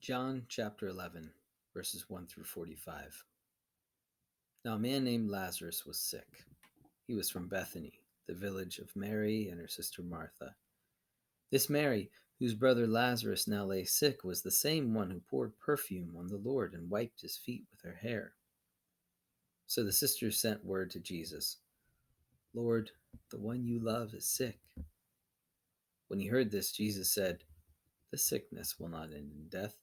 John chapter 11, verses 1 through 45. Now a man named Lazarus was sick. He was from Bethany, the village of Mary and her sister Martha. This Mary, whose brother Lazarus now lay sick, was the same one who poured perfume on the Lord and wiped his feet with her hair. So the sisters sent word to Jesus, "Lord, the one you love is sick." When he heard this, Jesus said, "The sickness will not end in death.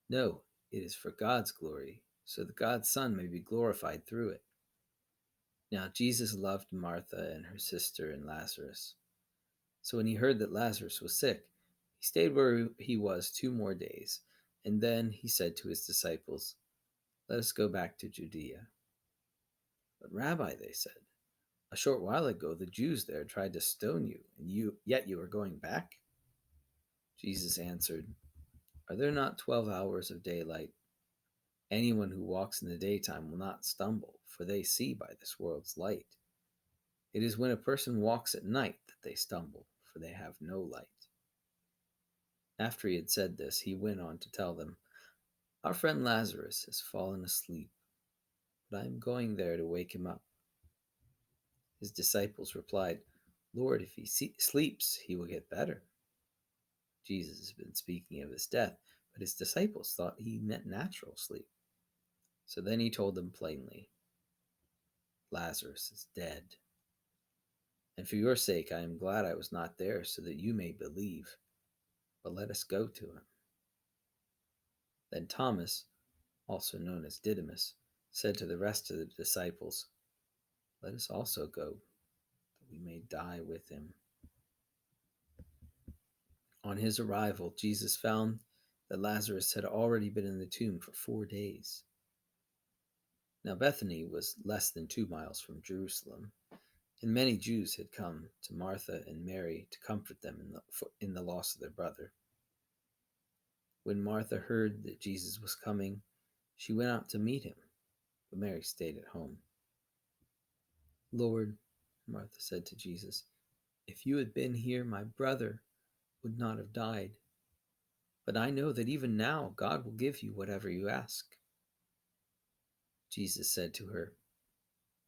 No, it is for God's glory, so that God's Son may be glorified through it." Now Jesus loved Martha and her sister and Lazarus. So when he heard that Lazarus was sick, he stayed where he was 2 more days. And then he said to his disciples, "Let us go back to Judea." "But Rabbi," they said, "a short while ago the Jews there tried to stone you, and yet you are going back?" Jesus answered, "Are there not 12 hours of daylight? Anyone who walks in the daytime will not stumble, for they see by this world's light. It is when a person walks at night that they stumble, for they have no light." After he had said this, he went on to tell them, "Our friend Lazarus has fallen asleep, but I am going there to wake him up." His disciples replied, "Lord, if he sleeps, he will get better." Jesus has been speaking of his death, but his disciples thought he meant natural sleep. So then he told them plainly, "Lazarus is dead. And for your sake I am glad I was not there, so that you may believe. But let us go to him." Then Thomas, also known as Didymus, said to the rest of the disciples, "Let us also go, that we may die with him." On his arrival, Jesus found that Lazarus had already been in the tomb for 4 days. Now Bethany was less than 2 miles from Jerusalem, and many Jews had come to Martha and Mary to comfort them in the loss of their brother. When Martha heard that Jesus was coming, she went out to meet him, but Mary stayed at home. "Lord," Martha said to Jesus, "if you had been here, my brother would not have died. But I know that even now God will give you whatever you ask." Jesus said to her,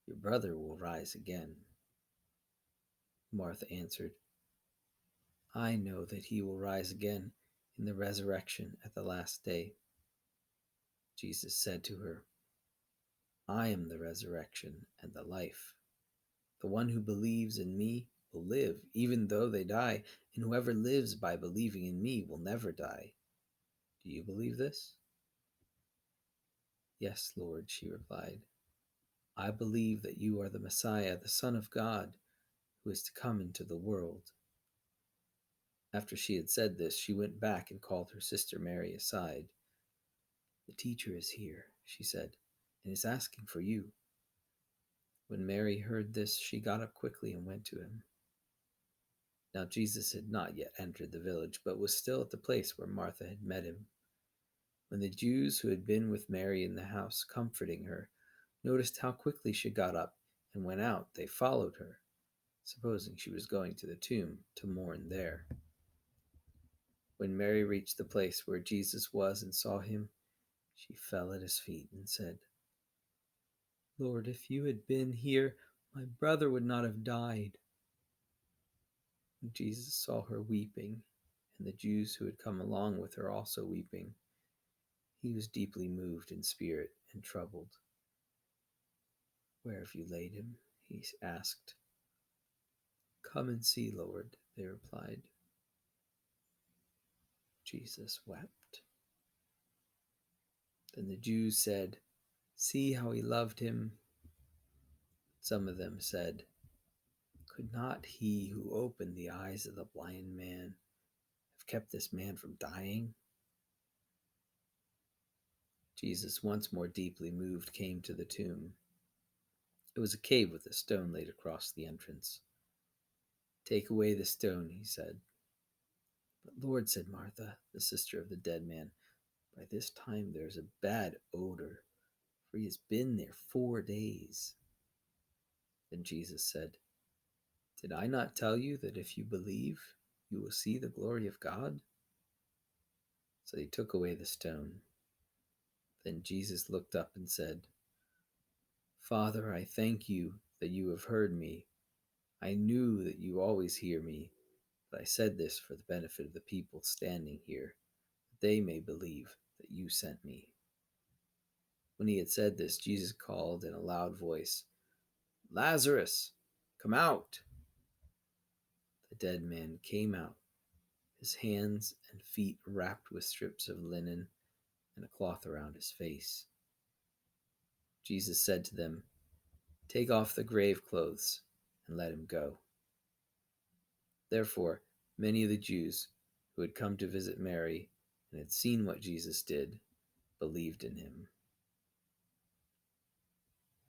"Your brother will rise again." Martha answered, "I know that he will rise again in the resurrection at the last day." Jesus said to her, "I am the resurrection and the life. The one who believes in me will live, even though they die, and whoever lives by believing in me will never die. Do you believe this?" "Yes, Lord," she replied. "I believe that you are the Messiah, the Son of God, who is to come into the world." After she had said this, she went back and called her sister Mary aside. "The teacher is here," she said, "and is asking for you." When Mary heard this, she got up quickly and went to him. Now Jesus had not yet entered the village, but was still at the place where Martha had met him. When the Jews who had been with Mary in the house, comforting her, noticed how quickly she got up and went out, they followed her, supposing she was going to the tomb to mourn there. When Mary reached the place where Jesus was and saw him, she fell at his feet and said, "Lord, if you had been here, my brother would not have died." When Jesus saw her weeping, and the Jews who had come along with her also weeping, he was deeply moved in spirit and troubled. "Where have you laid him?" he asked. "Come and see, Lord," they replied. Jesus wept. Then the Jews said, "See how he loved him." Some of them said, "Could not he who opened the eyes of the blind man have kept this man from dying?" Jesus, once more deeply moved, came to the tomb. It was a cave with a stone laid across the entrance. "Take away the stone," he said. "But Lord," said Martha, the sister of the dead man, "by this time there is a bad odor, for he has been there 4 days." Then Jesus said, "Did I not tell you that if you believe, you will see the glory of God?" So they took away the stone. Then Jesus looked up and said, Father, I thank you that you have heard me. I knew that you always hear me, but I said this for the benefit of the people standing here, that they may believe that you sent me. When he had said this, Jesus called in a loud voice, Lazarus, come out! The dead man came out, his hands and feet wrapped with strips of linen and a cloth around his face. Jesus said to them, Take off the grave clothes and let him go. Therefore, many of the Jews who had come to visit Mary and had seen what Jesus did believed in him.